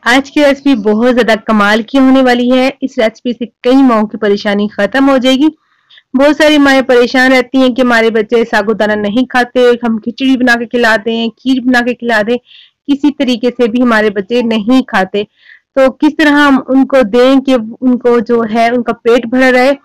आज की रेसिपी बहुत ज़्यादा कमाल की होने वाली है। इस रेसिपी से कई माओं की परेशानी खत्म हो जाएगी। बहुत सारी माएँ परेशान रहती हैं कि हमारे बच्चे साबूदाना नहीं खाते, हम खिचड़ी बना के खिला दें, खीर बना के खिला दें, किसी तरीके से भी हमारे बच्चे नहीं खाते। तो किस तरह हम उनको दें कि उनको जो है उनका पेट भरा रहे,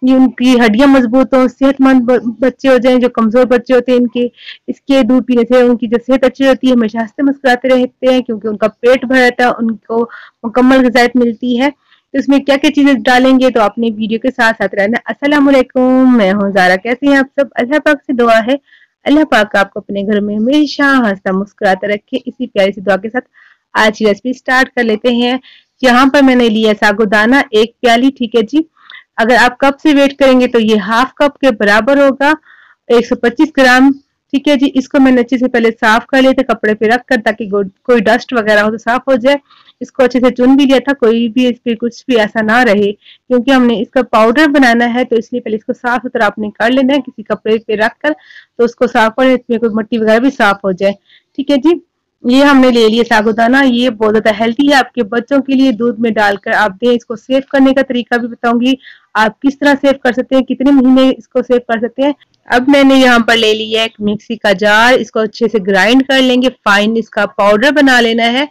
ये उनकी हड्डियाँ मजबूत हों, सेहतमंद बच्चे हो जाएँ, जो कमज़ोर बच्चे होते हैं इनके इसके दूध पीने से उनकी जो सेहत अच्छी रहती है, हमेशा हँसते मुस्कुराते रहते हैं क्योंकि उनका पेट भरा रहता है, उनको मुकम्मल ग़िज़ायत मिलती है। तो इसमें क्या-क्या चीज़ें डालेंगे तो आपने वीडियो के साथ-साथ रहना। अस्सलाम वालेकुम, मैं हूँ ज़ारा। कैसे हैं आप सब? अल्लाह पाक से दुआ है, अल्लाह पाक आपको अपने घर में हमेशा हँसता मुस्कुराता रखे। इसी प्यारी सी दुआ के साथ आज की रेसिपी स्टार्ट कर लेते हैं। यहाँ पर मैंने लिया साबूदाना 1 प्याली, ठीक है जी। अगर आप कप से वेट करेंगे तो ये हाफ कप के बराबर होगा, 125 ग्राम, ठीक है जी। इसको मैंने अच्छे से पहले साफ कर लिया था कपड़े पे रख कर, ताकि कोई डस्ट वगैरह हो तो साफ हो जाए। इसको अच्छे से चुन भी लिया था, कोई भी इस पे कुछ भी ऐसा ना रहे, क्योंकि हमने इसका पाउडर बनाना है। तो इसलिए पहले इसको साफ सुथरा आपने कर लेना है किसी कपड़े पे रख कर, तो उसको साफ कर, इसमें कोई मिट्टी वगैरह भी साफ हो जाए, ठीक है जी। ये हमने ले लिया साबूदाना, ये बहुत ज्यादा हेल्थी है आपके बच्चों के लिए। दूध में डालकर आप दें। इसको सेव करने का तरीका भी बताऊंगी, आप किस तरह सेव कर सकते हैं, कितने महीने इसको सेव कर सकते हैं। अब मैंने यहाँ पर ले लिया एक मिक्सी का जार, इसको अच्छे से ग्राइंड कर लेंगे, फाइन इसका पाउडर बना लेना है।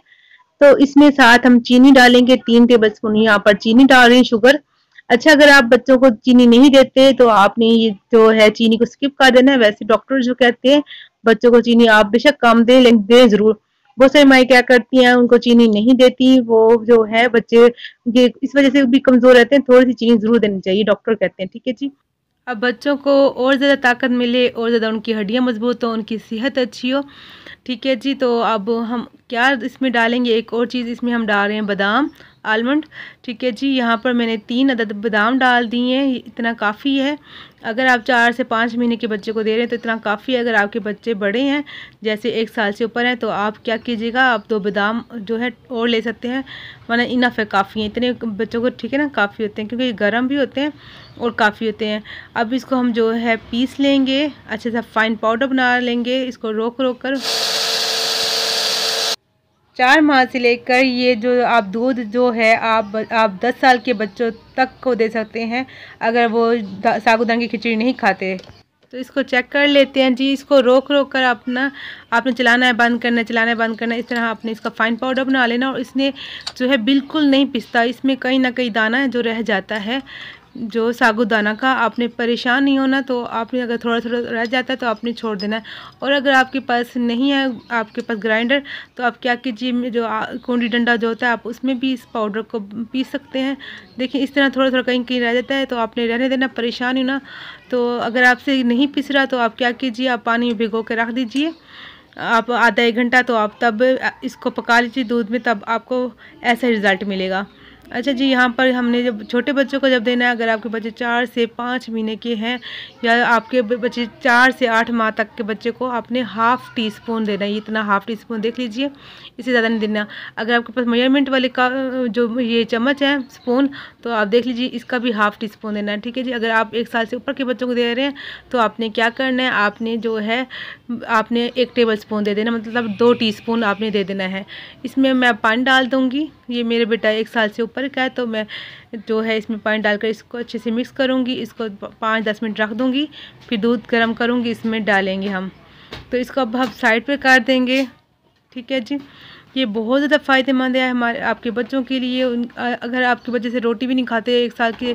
तो इसमें साथ हम चीनी डालेंगे, 3 टेबल स्पून यहाँ पर चीनी डाल रही हैं, शुगर। अच्छा, अगर आप बच्चों को चीनी नहीं देते तो आपने ये जो है चीनी को स्किप कर देना है। वैसे डॉक्टर जो कहते हैं बच्चों को चीनी आप बेशक कम दें, लेकिन दें जरूर। बहुत सारी माएँ क्या करती हैं, उनको चीनी नहीं देती, वो जो है बच्चे ये इस वजह से भी कमजोर रहते हैं। थोड़ी सी चीनी जरूर देनी चाहिए, डॉक्टर कहते हैं, ठीक है जी। अब बच्चों को और ज़्यादा ताकत मिले और ज़्यादा उनकी हड्डियाँ मजबूत हो, उनकी सेहत अच्छी हो, ठीक है जी। तो अब हम क्या इसमें डालेंगे, एक और चीज़ इसमें हम डाल रहे हैं बादाम, आलमंड, ठीक है जी। यहाँ पर मैंने 3 अदद बादाम डाल दिए हैं, इतना काफ़ी है। अगर आप 4 से 5 महीने के बच्चे को दे रहे हैं तो इतना काफ़ी है। अगर आपके बच्चे बड़े हैं, जैसे 1 साल से ऊपर हैं, तो आप क्या कीजिएगा, आप 2 बादाम जो है और ले सकते हैं, वरना इनफ है, काफ़ी है इतने बच्चों को, ठीक है ना, काफ़ी होते हैं क्योंकि ये गर्म भी होते हैं और काफ़ी होते हैं। अब इसको हम जो है पीस लेंगे, अच्छे से फाइन पाउडर बना लेंगे। इसको रोक रोक कर 4 माह से लेकर ये जो आप दूध जो है आप 10 साल के बच्चों तक को दे सकते हैं, अगर वो साबूदाना की खिचड़ी नहीं खाते। तो इसको चेक कर लेते हैं जी। इसको रोक रोक कर आपने चलाना है, बंद करना है, चलाना है, बंद करना है। इस तरह आपने इसका फाइन पाउडर बना लेना। और इसने जो है बिल्कुल नहीं पिसता, इसमें कहीं ना कहीं दाना है जो रह जाता है, जो साबूदाना का। आपने परेशान नहीं होना। तो आपने अगर थोड़ा थोड़ा रह जाता है तो आपने छोड़ देना है। और अगर आपके पास नहीं है, आपके पास ग्राइंडर, तो आप क्या कीजिए, जो कूंडी डंडा जो होता है, आप उसमें भी इस पाउडर को पीस सकते हैं। देखिए इस तरह थोड़ा थोड़ा कहीं कहीं रह जाता है तो आपने रहने देना, परेशान ही ना। तो अगर आपसे नहीं पिस रहा तो आप क्या कीजिए, आप पानी में भिगो के रख दीजिए, आप आधा 1 घंटा। तो आप तब इसको पका लीजिए दूध में, तब आपको ऐसा रिज़ल्ट मिलेगा। अच्छा जी, यहाँ पर हमने जब छोटे बच्चों को जब देना है, अगर आपके बच्चे 4 से 5 महीने के हैं, या आपके बच्चे 4 से 8 माह तक के बच्चे को आपने हाफ़ टी स्पून देना है। इतना हाफ़ टी स्पून देख लीजिए, इससे ज़्यादा नहीं देना। अगर आपके पास मेजरमेंट वाले का जो ये चम्मच है, स्पून, तो आप देख लीजिए इसका भी हाफ़ टी स्पून देना है, ठीक है जी। अगर आप 1 साल से ऊपर के बच्चों को दे रहे हैं तो आपने क्या करना है, आपने जो है आपने 1 टेबल स्पून दे देना, मतलब 2 टीस्पून आपने दे देना है। इसमें मैं पानी डाल दूँगी। ये मेरे बेटा 1 साल से ऊपर का है, तो मैं जो है इसमें पानी डालकर इसको अच्छे से मिक्स करूँगी। इसको 5-10 मिनट रख दूँगी, फिर दूध गर्म करूँगी, इसमें डालेंगे हम। तो इसको अब हम साइड पे कर देंगे, ठीक है जी। ये बहुत ज़्यादा फ़ायदेमंद है हमारे आपके बच्चों के लिए। अगर आपके बच्चे से रोटी भी नहीं खाते, 1 साल के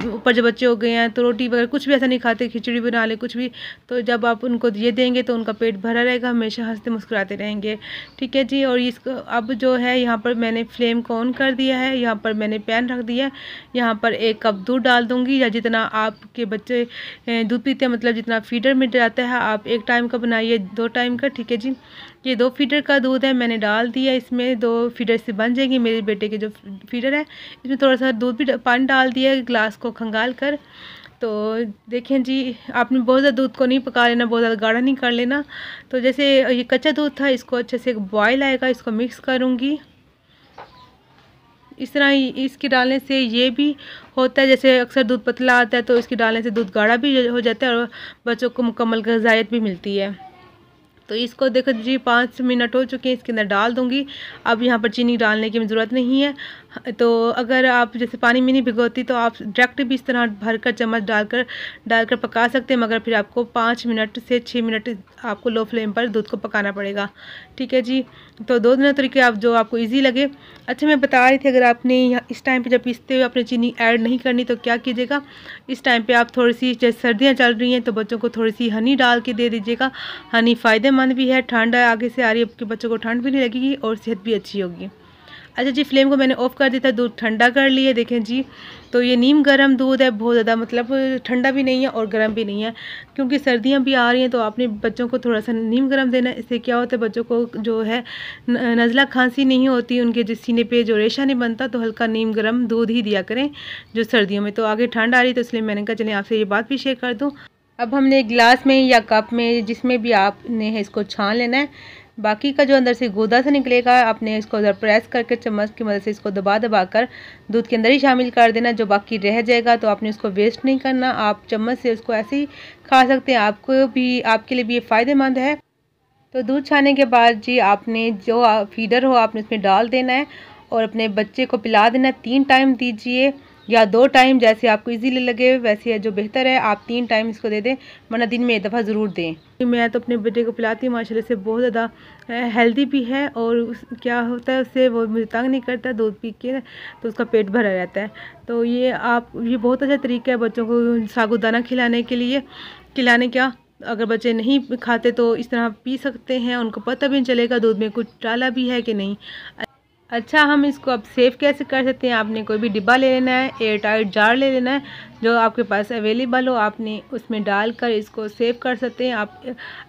ऊपर जो बच्चे हो गए हैं, तो रोटी वगैरह कुछ भी ऐसा नहीं खाते, खिचड़ी बना ले कुछ भी, तो जब आप उनको ये देंगे तो उनका पेट भरा रहेगा, हमेशा हंसते मुस्कुराते रहेंगे, ठीक है जी। और इसको अब जो है यहाँ पर मैंने फ्लेम को ऑन कर दिया है, यहाँ पर मैंने पैन रख दिया है। यहाँ पर 1 कप दूध डाल दूँगी, या जितना आपके बच्चे दूध पीते हैं, मतलब जितना फीडर में जाता है। आप 1 टाइम का बनाइए, 2 टाइम का, ठीक है जी। ये 2 फीडर का दूध है, मैंने डाल दिया इसमें। 2 फीडर से बन जाएगी। मेरे बेटे के जो फीडर है, इसमें थोड़ा सा दूध भी पानी डाल दिया है, गिलास को खंगाल कर। तो देखें जी, आपने बहुत ज़्यादा दूध को नहीं पका लेना, बहुत ज़्यादा गाढ़ा नहीं कर लेना। तो जैसे ये कच्चा दूध था, इसको अच्छे से बॉयल आएगा, इसको मिक्स करूँगी। इस तरह इसके डालने से ये भी होता है, जैसे अक्सर दूध पतला आता है तो इसके डालने से दूध गाढ़ा भी हो जाता है और बच्चों को मुकम्मल ग़िज़ायत भी मिलती है। तो इसको देखो जी 5 मिनट हो चुके हैं, इसके अंदर डाल दूंगी। अब यहाँ पर चीनी डालने की ज़रूरत नहीं है। तो अगर आप जैसे पानी में नहीं भिगोती तो आप डायरेक्ट भी इस तरह भरकर चम्मच डालकर पका सकते हैं, मगर फिर आपको 5 मिनट से 6 मिनट आपको लो फ्लेम पर दूध को पकाना पड़ेगा। ठीक है जी, तो दोनों तरीके आप जो आपको ईजी लगे। अच्छा, मैं बता रही थी अगर आपने इस टाइम पे जब पीसते हुए अपने चीनी ऐड नहीं करनी तो क्या कीजिएगा, इस टाइम पे आप थोड़ी सी, जैसे सर्दियाँ चल रही हैं तो बच्चों को थोड़ी सी हनी डाल के दे दीजिएगा। हनी फ़ायदेमंद भी है, ठंड आगे से आ रही है, आपके बच्चों को ठंड भी नहीं लगेगी और सेहत भी अच्छी होगी। अच्छा जी, फ्लेम को मैंने ऑफ़ कर दिया था, दूध ठंडा कर लिए। देखें जी, तो ये नीम गर्म दूध है, बहुत ज़्यादा मतलब ठंडा भी नहीं है और गर्म भी नहीं है, क्योंकि सर्दियां भी आ रही हैं तो आपने बच्चों को थोड़ा सा नीम गर्म देना है। इससे क्या होता है, बच्चों को जो है नज़ला खांसी नहीं होती, उनके जिस सीने पे जो रेशा नहीं बनता, तो हल्का नीम गर्म दूध ही दिया करें जो सर्दियों में। तो आगे ठंड आ रही तो इसलिए मैंने कहा चलें आपसे ये बात भी शेयर कर दूँ। अब हमने गिलास में या कप में, जिसमें भी आपने इसको छान लेना है। बाकी का जो अंदर से गूदा सा निकलेगा, आपने इसको उधर प्रेस करके चम्मच की मदद से इसको दबा कर दूध के अंदर ही शामिल कर देना। जो बाकी रह जाएगा तो आपने उसको वेस्ट नहीं करना, आप चम्मच से उसको ऐसे ही खा सकते हैं, आपको भी, आपके लिए भी ये फ़ायदेमंद है। तो दूध छाने के बाद जी आपने जो फीडर हो आपने उसमें डाल देना है और अपने बच्चे को पिला देना। 3 टाइम दीजिए या 2 टाइम, जैसे आपको इजीली लगे वैसे है, जो बेहतर है आप 3 टाइम इसको दे दें, वरना दिन में एक दफ़ा ज़रूर दें। मैं तो अपने बेटे को पिलाती हूँ, माशाल्लाह से बहुत ज़्यादा हेल्दी भी है और क्या होता है उससे वो मुझे तंग नहीं करता, दूध पी के तो उसका पेट भरा रहता है। तो ये बहुत अच्छा तरीका है बच्चों को साबूदाना खिलाने के लिए। खिलाने क्या, अगर बच्चे नहीं खाते तो इस तरह पी सकते हैं, उनको पता भी नहीं चलेगा दूध में कुछ डाला भी है कि नहीं। अच्छा, हम इसको अब सेव कैसे कर सकते हैं, आपने कोई भी डिब्बा ले लेना है, एयर टाइट जार ले लेना है जो आपके पास अवेलेबल हो, आपने उसमें डालकर इसको सेव कर सकते हैं। आप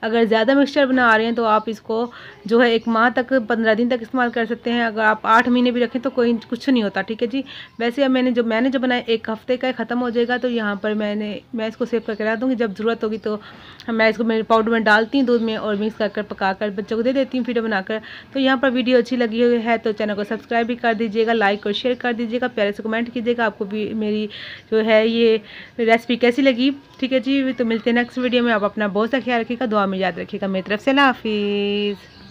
अगर ज़्यादा मिक्सचर बना रहे हैं तो आप इसको जो है 1 माह तक, 15 दिन तक इस्तेमाल कर सकते हैं। अगर आप 8 महीने भी रखें तो कुछ नहीं होता। ठीक है जी, वैसे अब मैंने जो बनाया 1 हफ़्ते का ख़त्म हो जाएगा, तो यहाँ पर मैं इसको सेव करके रख दूँगी। जब ज़रूरत होगी तो मैं इसको मेरे पाउडर में डालती हूँ दूध में और मिक्स कर पका कर बच्चों को दे देती हूँ वीडियो बनाकर। तो यहाँ पर वीडियो अच्छी लगी हुई है तो चैनल को सब्सक्राइब भी कर दीजिएगा, लाइक और शेयर कर दीजिएगा, प्यारे से कमेंट कीजिएगा आपको भी मेरी जो है ये रेसिपी कैसी लगी। ठीक है जी, तो मिलते हैं नेक्स्ट वीडियो में। आप अपना बहुत सा ख्याल रखिएगा, दुआ में याद रखिएगा। मेरी तरफ से अल्लाह हाफिज़।